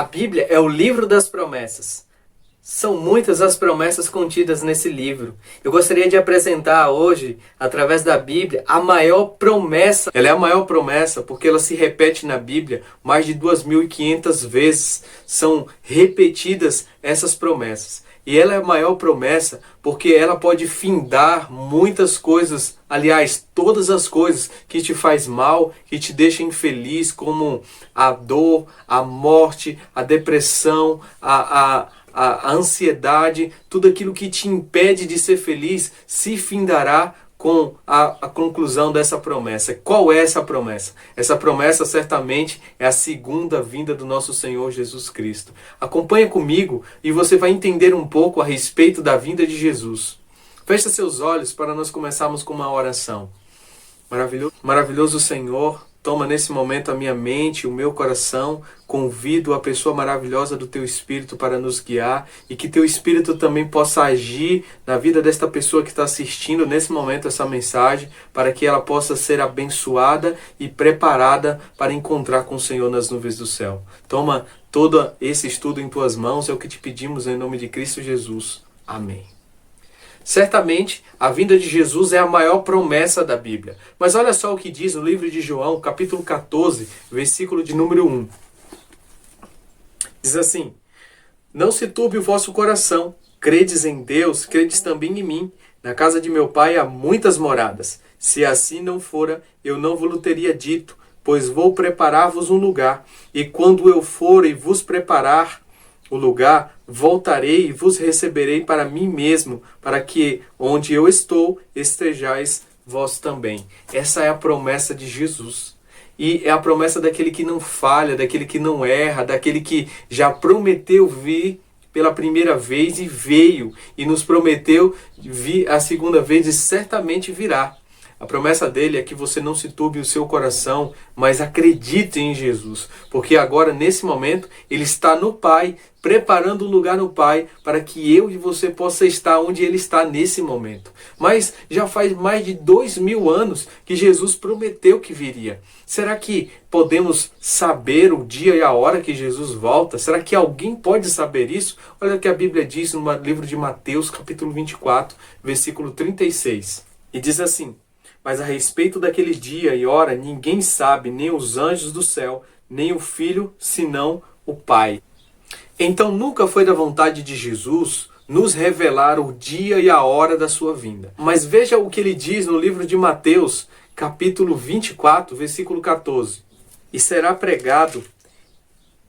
A Bíblia é o livro das promessas. São muitas as promessas contidas nesse livro. Eu gostaria de apresentar hoje, através da Bíblia, a maior promessa. Ela é a maior promessa porque ela se repete na Bíblia mais de 2.500 vezes. São repetidas essas promessas. E ela é a maior promessa porque ela pode findar muitas coisas, aliás, todas as coisas que te faz mal, que te deixam infeliz, como a dor, a morte, a depressão, a ansiedade, tudo aquilo que te impede de ser feliz, se findará com a conclusão dessa promessa. Qual é essa promessa? Essa promessa certamente é a segunda vinda do nosso Senhor Jesus Cristo. Acompanha comigo e você vai entender um pouco a respeito da vinda de Jesus. Feche seus olhos para nós começarmos com uma oração. Maravilhoso Senhor, toma nesse momento a minha mente, o meu coração, convido a pessoa maravilhosa do Teu Espírito para nos guiar e que Teu Espírito também possa agir na vida desta pessoa que está assistindo nesse momento essa mensagem, para que ela possa ser abençoada e preparada para encontrar com o Senhor nas nuvens do céu. Toma todo esse estudo em Tuas mãos, é o que te pedimos em nome de Cristo Jesus. Amém. Certamente, a vinda de Jesus é a maior promessa da Bíblia. Mas olha só o que diz no livro de João, capítulo 14, versículo de número 1. Diz assim: Não se turbe o vosso coração, credes em Deus, credes também em mim. Na casa de meu Pai há muitas moradas. Se assim não fora, eu não vos teria dito, pois vou preparar-vos um lugar. E quando eu for e vos preparar o lugar, voltarei e vos receberei para mim mesmo, para que onde eu estou, estejais vós também. Essa é a promessa de Jesus. E é a promessa daquele que não falha, daquele que não erra, daquele que já prometeu vir pela primeira vez e veio. E nos prometeu vir a segunda vez e certamente virá. A promessa dele é que você não se turbe o seu coração, mas acredite em Jesus. Porque agora, nesse momento, ele está no Pai, preparando um lugar no Pai, para que eu e você possa estar onde ele está nesse momento. Mas já faz mais de 2.000 anos que Jesus prometeu que viria. Será que podemos saber o dia e a hora que Jesus volta? Será que alguém pode saber isso? Olha o que a Bíblia diz no livro de Mateus, capítulo 24, versículo 36. E diz assim: Mas a respeito daquele dia e hora, ninguém sabe, nem os anjos do céu, nem o Filho, senão o Pai. Então nunca foi da vontade de Jesus nos revelar o dia e a hora da sua vinda. Mas veja o que ele diz no livro de Mateus, capítulo 24, versículo 14. E será pregado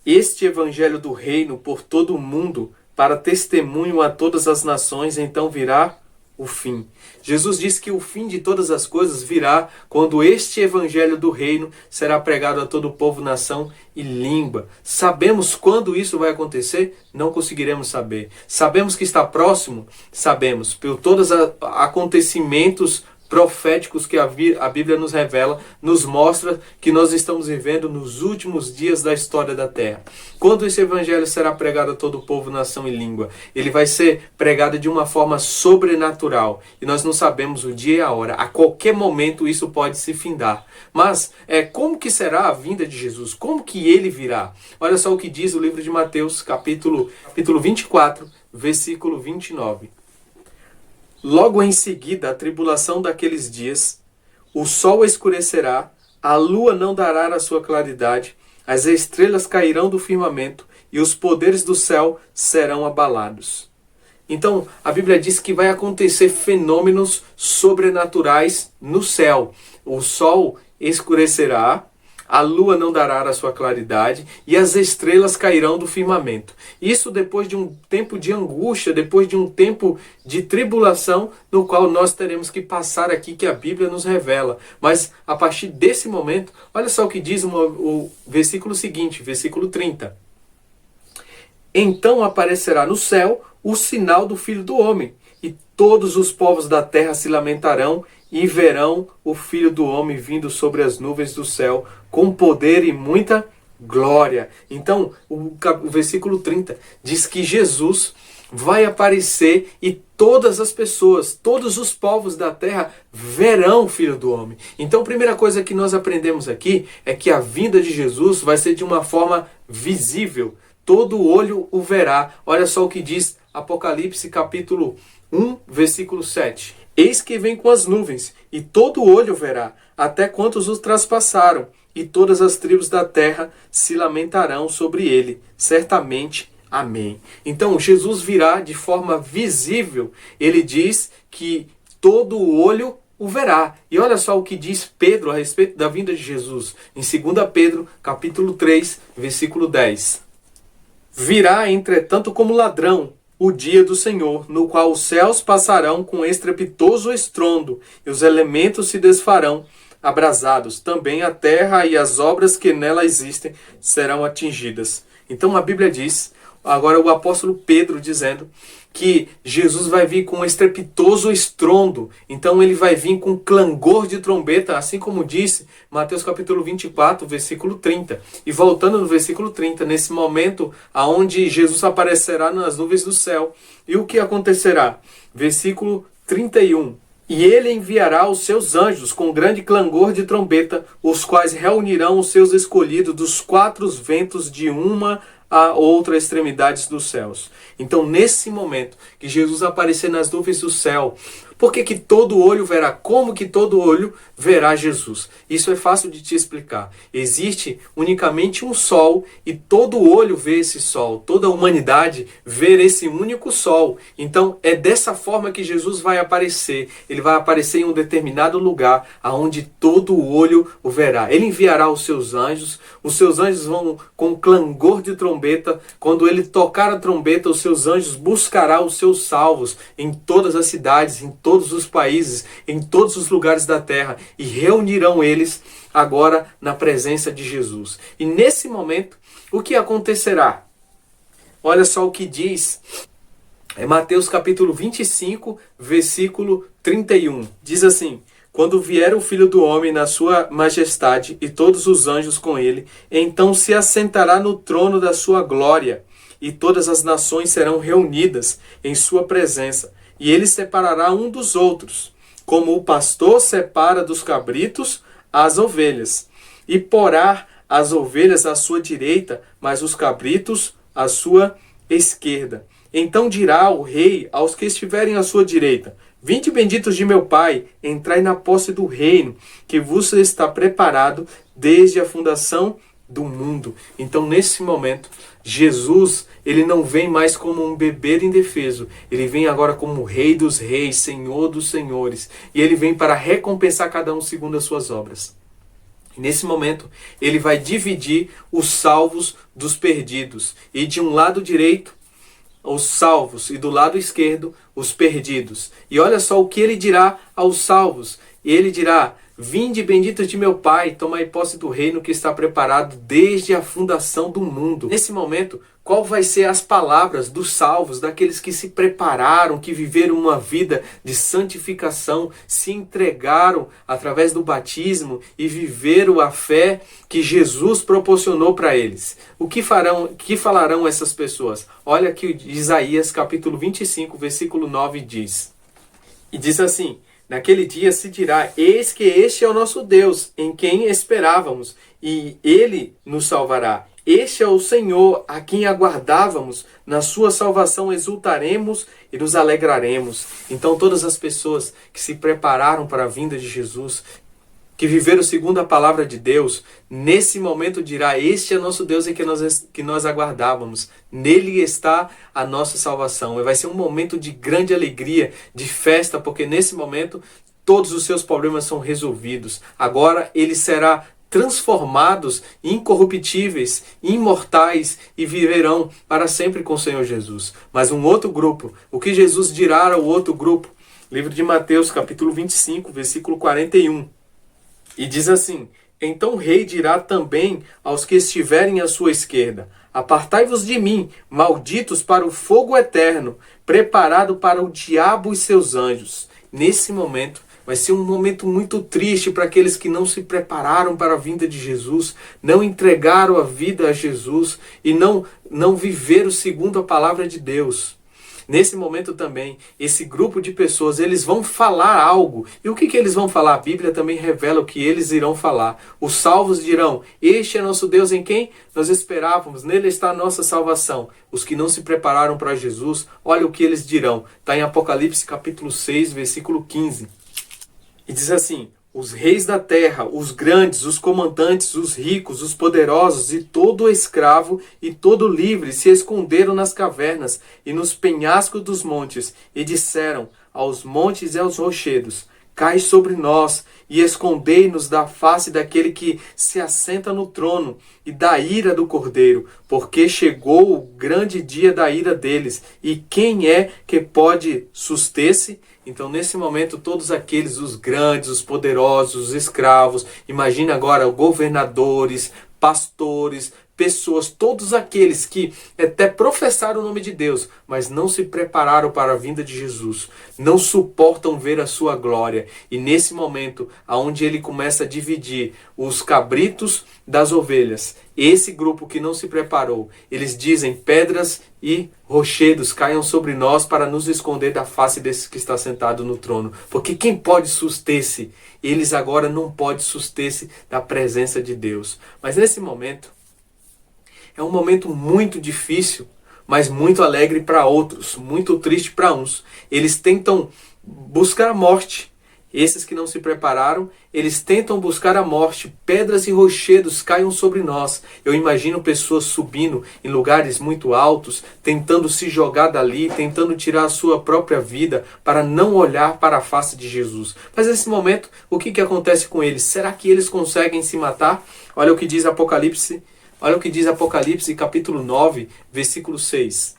este evangelho do reino por todo o mundo, para testemunho a todas as nações, então virá o fim. Jesus disse que o fim de todas as coisas virá quando este evangelho do reino será pregado a todo o povo, nação e língua. Sabemos quando isso vai acontecer? Não conseguiremos saber. Sabemos que está próximo? Sabemos. Por todos os acontecimentos proféticos que a Bíblia nos revela, nos mostra que nós estamos vivendo nos últimos dias da história da Terra. Quando esse evangelho será pregado a todo o povo, nação e língua? Ele vai ser pregado de uma forma sobrenatural. E nós não sabemos o dia e a hora. A qualquer momento isso pode se findar. Mas como que será a vinda de Jesus? Como que ele virá? Olha só o que diz o livro de Mateus, capítulo 24, versículo 29. Logo em seguida, a tribulação daqueles dias, o sol escurecerá, a lua não dará a sua claridade, as estrelas cairão do firmamento e os poderes do céu serão abalados. Então, a Bíblia diz que vai acontecer fenômenos sobrenaturais no céu. O sol escurecerá, a lua não dará a sua claridade e as estrelas cairão do firmamento. Isso depois de um tempo de angústia, depois de um tempo de tribulação, no qual nós teremos que passar aqui, que a Bíblia nos revela. Mas a partir desse momento, olha só o que diz o versículo seguinte, versículo 30. Então aparecerá no céu o sinal do Filho do Homem, e todos os povos da terra se lamentarão e verão o Filho do Homem vindo sobre as nuvens do céu, com poder e muita glória. Então, o versículo 30 diz que Jesus vai aparecer e todas as pessoas, todos os povos da terra verão o Filho do Homem. Então, a primeira coisa que nós aprendemos aqui é que a vinda de Jesus vai ser de uma forma visível. todo olho o verá. Olha só o que diz Apocalipse capítulo 1, versículo 7. Eis que vem com as nuvens, e todo olho verá, até quantos os traspassaram, e todas as tribos da terra se lamentarão sobre ele. Certamente. Amém. Então, Jesus virá de forma visível. Ele diz que todo olho o verá. E olha só o que diz Pedro a respeito da vinda de Jesus. Em 2 Pedro, capítulo 3, versículo 10. Virá, entretanto, como ladrão o dia do Senhor, no qual os céus passarão com estrepitoso estrondo, e os elementos se desfarão abrasados. Também a terra e as obras que nela existem serão atingidas. Então a Bíblia diz, agora o apóstolo Pedro dizendo, que Jesus vai vir com um estrepitoso estrondo. Então ele vai vir com clangor de trombeta, assim como disse Mateus capítulo 24, versículo 30. E voltando no versículo 30, nesse momento aonde Jesus aparecerá nas nuvens do céu. E o que acontecerá? Versículo 31. E ele enviará os seus anjos com grande clangor de trombeta, os quais reunirão os seus escolhidos dos quatro ventos de uma a outra extremidades dos céus. Então, nesse momento que Jesus aparecer nas nuvens do céu, por que todo olho verá? Como que todo olho verá Jesus? Isso é fácil de te explicar. Existe unicamente um sol e todo olho vê esse sol. Toda a humanidade vê esse único sol. Então, é dessa forma que Jesus vai aparecer. Ele vai aparecer em um determinado lugar aonde todo olho o verá. Ele enviará os seus anjos vão com clangor de trombeta. Quando ele tocar a trombeta, os seus anjos buscarão os seus salvos em todas as cidades, em todos os países, em todos os lugares da terra, e reunirão eles agora na presença de Jesus. E nesse momento, o que acontecerá? Olha só o que diz Mateus capítulo 25, versículo 31. Diz assim: quando vier o Filho do Homem na sua majestade e todos os anjos com ele, então se assentará no trono da sua glória, e todas as nações serão reunidas em sua presença. E ele separará um dos outros, como o pastor separa dos cabritos as ovelhas, e porá as ovelhas à sua direita, mas os cabritos à sua esquerda. Então dirá o rei aos que estiverem à sua direita: vinde benditos de meu Pai, entrai na posse do reino, que vos está preparado desde a fundação do mundo. Então, nesse momento, Jesus, ele não vem mais como um bebê indefeso. Ele vem agora como Rei dos Reis, Senhor dos Senhores. E ele vem para recompensar cada um segundo as suas obras. E nesse momento, ele vai dividir os salvos dos perdidos. E de um lado direito, os salvos, e do lado esquerdo, os perdidos. E olha só o que ele dirá aos salvos. Ele dirá: vinde benditos de meu Pai, tomai posse do reino que está preparado desde a fundação do mundo. Nesse momento, qual vai ser as palavras dos salvos, daqueles que se prepararam, que viveram uma vida de santificação, se entregaram através do batismo e viveram a fé que Jesus proporcionou para eles? O que falarão essas pessoas? Olha que Isaías capítulo 25, versículo 9 diz. E diz assim: naquele dia se dirá: eis que este é o nosso Deus, em quem esperávamos, e ele nos salvará. Este é o Senhor, a quem aguardávamos, na sua salvação exultaremos e nos alegraremos. Então todas as pessoas que se prepararam para a vinda de Jesus, que viveram segundo a palavra de Deus, nesse momento dirá: este é nosso Deus em que nós aguardávamos. Nele está a nossa salvação. E vai ser um momento de grande alegria, de festa, porque nesse momento todos os seus problemas são resolvidos. Agora ele será transformados, incorruptíveis, imortais, e viverão para sempre com o Senhor Jesus. Mas um outro grupo, o que Jesus dirá ao outro grupo? Livro de Mateus, capítulo 25, versículo 41. E diz assim: então o rei dirá também aos que estiverem à sua esquerda: apartai-vos de mim, malditos, para o fogo eterno, preparado para o diabo e seus anjos. Nesse momento, vai ser um momento muito triste para aqueles que não se prepararam para a vinda de Jesus, não entregaram a vida a Jesus e não viveram segundo a palavra de Deus. Nesse momento também, esse grupo de pessoas, eles vão falar algo. E o que eles vão falar? A Bíblia também revela o que eles irão falar. Os salvos dirão: este é nosso Deus em quem nós esperávamos, nele está a nossa salvação. Os que não se prepararam para Jesus, olha o que eles dirão. Está em Apocalipse capítulo 6, versículo 15. E diz assim: os reis da terra, os grandes, os comandantes, os ricos, os poderosos e todo escravo e todo livre se esconderam nas cavernas e nos penhascos dos montes e disseram aos montes e aos rochedos: cai sobre nós e escondei-nos da face daquele que se assenta no trono e da ira do Cordeiro, porque chegou o grande dia da ira deles. E quem é que pode suster-se? Então, nesse momento, todos aqueles, os grandes, os poderosos, os escravos, imagina agora governadores, pastores, pessoas, todos aqueles que até professaram o nome de Deus, mas não se prepararam para a vinda de Jesus, não suportam ver a sua glória. E nesse momento, aonde ele começa a dividir os cabritos das ovelhas, esse grupo que não se preparou, eles dizem: pedras e rochedos caiam sobre nós para nos esconder da face desse que está sentado no trono. Porque quem pode suster-se? Eles agora não podem suster-se da presença de Deus. Mas nesse momento, é um momento muito difícil, mas muito alegre para outros, muito triste para uns. Eles tentam buscar a morte. Esses que não se prepararam, eles tentam buscar a morte. Pedras e rochedos caiam sobre nós. Eu imagino pessoas subindo em lugares muito altos, tentando se jogar dali, tentando tirar a sua própria vida para não olhar para a face de Jesus. Mas nesse momento, o que acontece com eles? Será que eles conseguem se matar? Olha o que diz Apocalipse. Olha o que diz Apocalipse capítulo 9, versículo 6.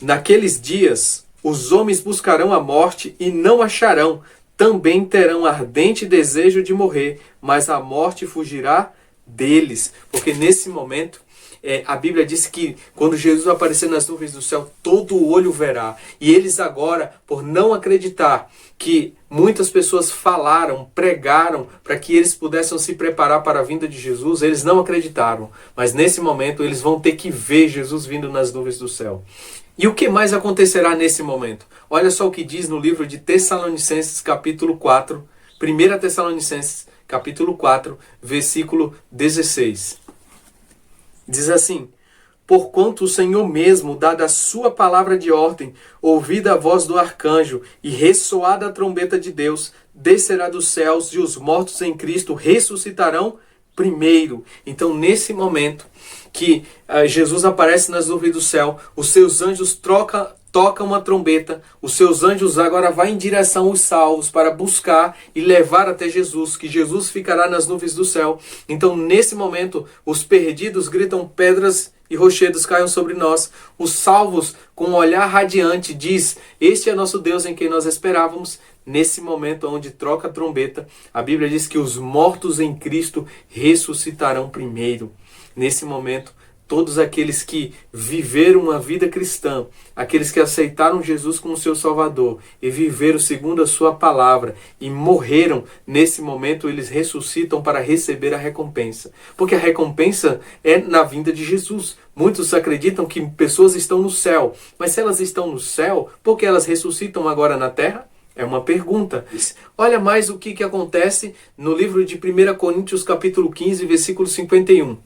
Naqueles dias, os homens buscarão a morte e não acharão. Também terão ardente desejo de morrer, mas a morte fugirá deles. Porque nesse momento, a Bíblia diz que quando Jesus aparecer nas nuvens do céu, todo o olho verá. E eles agora, por não acreditar que muitas pessoas falaram, pregaram para que eles pudessem se preparar para a vinda de Jesus, eles não acreditaram. Mas nesse momento eles vão ter que ver Jesus vindo nas nuvens do céu. E o que mais acontecerá nesse momento? Olha só o que diz no livro de Tessalonicenses capítulo 4, 1 Tessalonicenses capítulo 4, versículo 16. Diz assim: porquanto o Senhor mesmo, dada a sua palavra de ordem, ouvida a voz do arcanjo e ressoada a trombeta de Deus, descerá dos céus e os mortos em Cristo ressuscitarão primeiro. Então, nesse momento que Jesus aparece nas nuvens do céu, os seus anjos tocam uma trombeta, os seus anjos agora vão em direção aos salvos para buscar e levar até Jesus, que Jesus ficará nas nuvens do céu. Então, nesse momento, os perdidos gritam: pedras e rochedos caiam sobre nós. Os salvos, com um olhar radiante, diz: este é nosso Deus em quem nós esperávamos. Nesse momento onde troca a trombeta, a Bíblia diz que os mortos em Cristo ressuscitarão primeiro. Nesse momento, todos aqueles que viveram uma vida cristã, aqueles que aceitaram Jesus como seu Salvador e viveram segundo a sua palavra e morreram, nesse momento eles ressuscitam para receber a recompensa. Porque a recompensa é na vinda de Jesus. Muitos acreditam que pessoas estão no céu, mas se elas estão no céu, por que elas ressuscitam agora na terra? É uma pergunta. Olha mais o que acontece no livro de 1 Coríntios capítulo 15, versículo 51.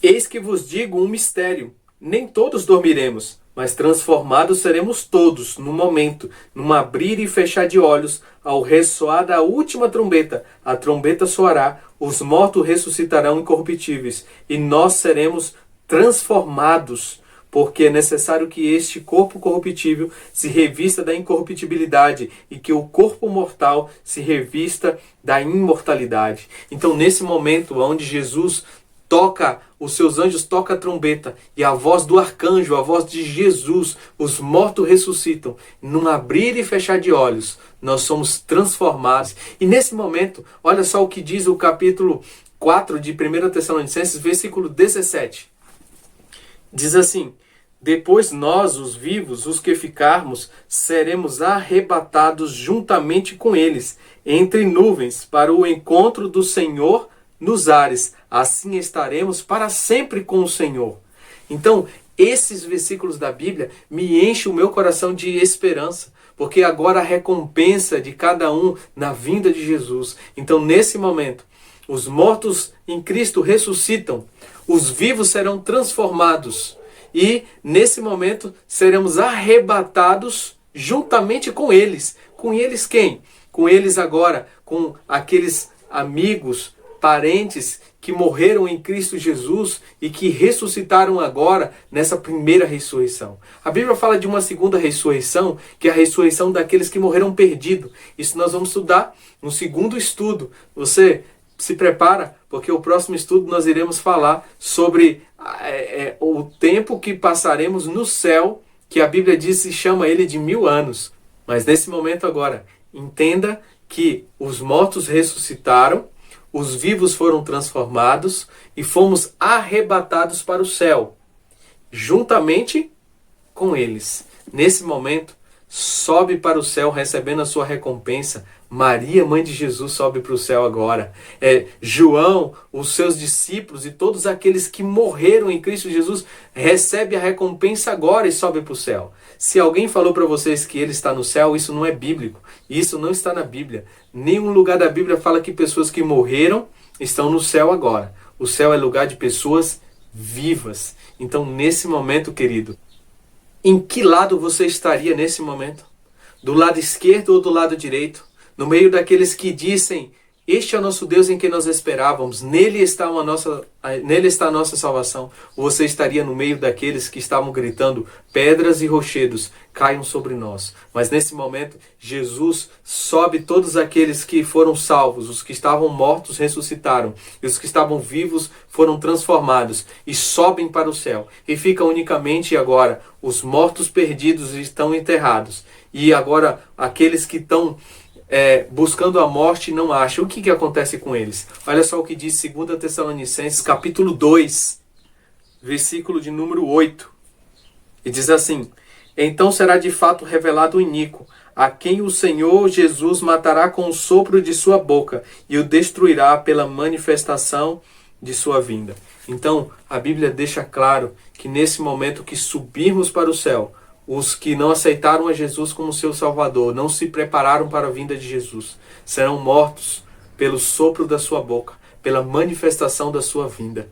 Eis que vos digo um mistério: nem todos dormiremos, mas transformados seremos todos, num momento, num abrir e fechar de olhos, ao ressoar da última trombeta. A trombeta soará, os mortos ressuscitarão incorruptíveis, e nós seremos transformados, porque é necessário que este corpo corruptível se revista da incorruptibilidade e que o corpo mortal se revista da imortalidade. Então, nesse momento onde Jesus toca, os seus anjos tocam a trombeta e a voz do arcanjo, a voz de Jesus, os mortos ressuscitam. Num abrir e fechar de olhos, nós somos transformados. E nesse momento, olha só o que diz o capítulo 4 de 1 Tessalonicenses, versículo 17. Diz assim: depois nós, os vivos, os que ficarmos, seremos arrebatados juntamente com eles, entre nuvens, para o encontro do Senhor nos ares. Assim estaremos para sempre com o Senhor. Então, esses versículos da Bíblia me enchem o meu coração de esperança, porque agora a recompensa de cada um na vinda de Jesus. Então, nesse momento, os mortos em Cristo ressuscitam, os vivos serão transformados e, nesse momento, seremos arrebatados juntamente com eles. Com eles quem? Com eles agora, com aqueles amigos, parentes que morreram em Cristo Jesus e que ressuscitaram agora nessa primeira ressurreição. A Bíblia fala de uma segunda ressurreição, que é a ressurreição daqueles que morreram perdidos. Isso nós vamos estudar no segundo estudo. Você se prepara, porque o próximo estudo nós iremos falar sobre o tempo que passaremos no céu, que a Bíblia diz e chama ele de 1000 anos. Mas nesse momento agora, entenda que os mortos ressuscitaram, os vivos foram transformados e fomos arrebatados para o céu, juntamente com eles. Nesse momento, sobe para o céu recebendo a sua recompensa. Maria, mãe de Jesus, sobe para o céu agora. João, os seus discípulos e todos aqueles que morreram em Cristo Jesus recebem a recompensa agora e sobe para o céu. Se alguém falou para vocês que ele está no céu, isso não é bíblico. Isso não está na Bíblia. Nenhum lugar da Bíblia fala que pessoas que morreram estão no céu agora. O céu é lugar de pessoas vivas. Então, nesse momento, querido, em que lado você estaria nesse momento? Do lado esquerdo ou do lado direito? No meio daqueles que dizem, este é o nosso Deus em quem nós esperávamos, nele está a nossa salvação. Ou você estaria no meio daqueles que estavam gritando, pedras e rochedos caiam sobre nós. Mas nesse momento, Jesus sobe todos aqueles que foram salvos, os que estavam mortos ressuscitaram, e os que estavam vivos foram transformados, e sobem para o céu. E fica unicamente agora, os mortos perdidos estão enterrados, e agora aqueles que estão buscando a morte não acham. O que acontece com eles? Olha só o que diz 2 Tessalonicenses capítulo 2, versículo de número 8. E diz assim: então será de fato revelado o iníquo, a quem o Senhor Jesus matará com o sopro de sua boca e o destruirá pela manifestação de sua vinda. Então a Bíblia deixa claro que nesse momento que subirmos para o céu, os que não aceitaram a Jesus como seu Salvador, não se prepararam para a vinda de Jesus, serão mortos pelo sopro da sua boca, pela manifestação da sua vinda.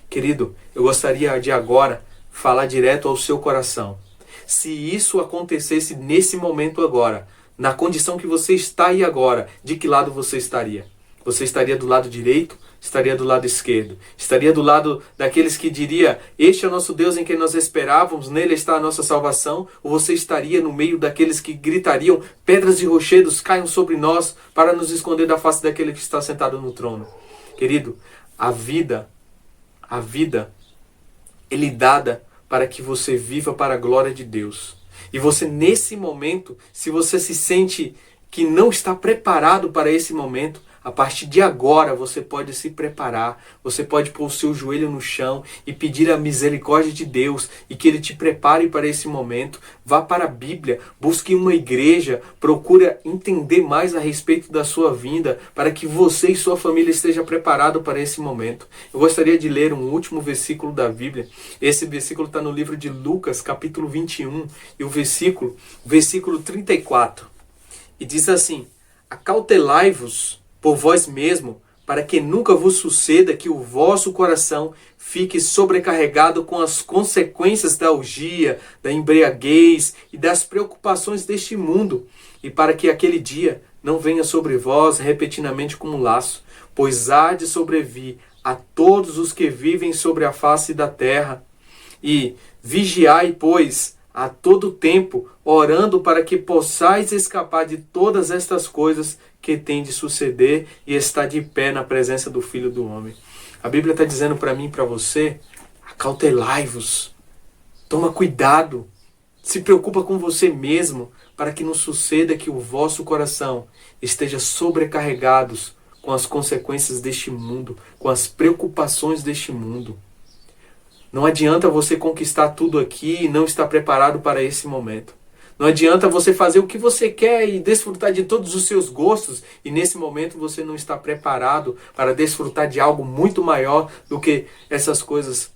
Querido, eu gostaria de agora falar direto ao seu coração. Se isso acontecesse nesse momento agora, na condição que você está aí agora, de que lado você estaria? Você estaria do lado direito? Estaria do lado esquerdo? Estaria do lado daqueles que diria, este é o nosso Deus em quem nós esperávamos, nele está a nossa salvação? Ou você estaria no meio daqueles que gritariam, pedras e rochedos caiam sobre nós para nos esconder da face daquele que está sentado no trono? Querido, a vida é lhe dada para que você viva para a glória de Deus. E você nesse momento, se você se sente que não está preparado para esse momento, a partir de agora você pode se preparar, você pode pôr o seu joelho no chão e pedir a misericórdia de Deus e que Ele te prepare para esse momento. Vá para a Bíblia, busque uma igreja, procure entender mais a respeito da sua vinda para que você e sua família estejam preparados para esse momento. Eu gostaria de ler um último versículo da Bíblia. Esse versículo está no livro de Lucas, capítulo 21, e o versículo 34. E diz assim: acautelai-vos por vós mesmo, para que nunca vos suceda que o vosso coração fique sobrecarregado com as consequências da orgia, da embriaguez e das preocupações deste mundo, e para que aquele dia não venha sobre vós repentinamente como um laço, pois há de sobrevir a todos os que vivem sobre a face da terra. E vigiai, pois, a todo tempo, orando para que possais escapar de todas estas coisas que tem de suceder e estar de pé na presença do Filho do Homem. A Bíblia está dizendo para mim e para você, acautelai-vos, toma cuidado, se preocupa com você mesmo, para que não suceda que o vosso coração esteja sobrecarregado com as consequências deste mundo, com as preocupações deste mundo. Não adianta você conquistar tudo aqui e não estar preparado para esse momento. Não adianta você fazer o que você quer e desfrutar de todos os seus gostos e nesse momento você não está preparado para desfrutar de algo muito maior do que essas coisas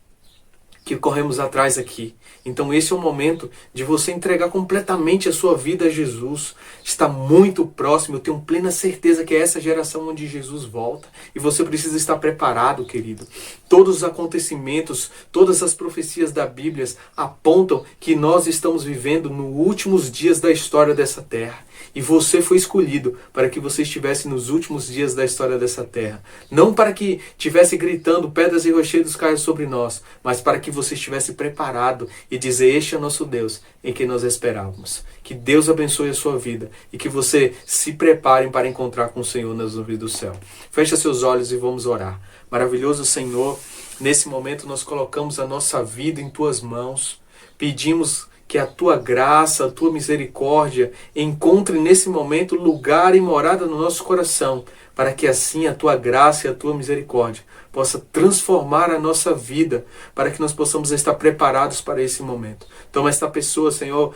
que corremos atrás aqui. Então esse é o momento de você entregar completamente a sua vida a Jesus. Está muito próximo, eu tenho plena certeza que é essa geração onde Jesus volta. E você precisa estar preparado, querido. Todos os acontecimentos, todas as profecias da Bíblia apontam que nós estamos vivendo nos últimos dias da história dessa terra. E você foi escolhido para que você estivesse nos últimos dias da história dessa terra. Não para que estivesse gritando pedras e rochedos caiam sobre nós, mas para que você estivesse preparado e dizer: este é o nosso Deus em quem nós esperávamos. Que Deus abençoe a sua vida e que você se prepare para encontrar com o Senhor nas nuvens do céu. Feche seus olhos e vamos orar. Maravilhoso Senhor, nesse momento nós colocamos a nossa vida em Tuas mãos. Pedimos que a Tua graça, a Tua misericórdia encontre nesse momento lugar e morada no nosso coração, para que assim a Tua graça e a Tua misericórdia possa transformar a nossa vida, para que nós possamos estar preparados para esse momento. Toma esta pessoa, Senhor,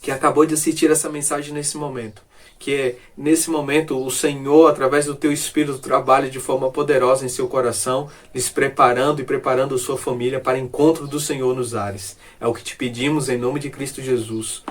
que acabou de assistir essa mensagem nesse momento. Que nesse momento o Senhor, através do Teu Espírito, trabalhe de forma poderosa em seu coração, lhes preparando e preparando sua família para o encontro do Senhor nos ares. É o que te pedimos em nome de Cristo Jesus.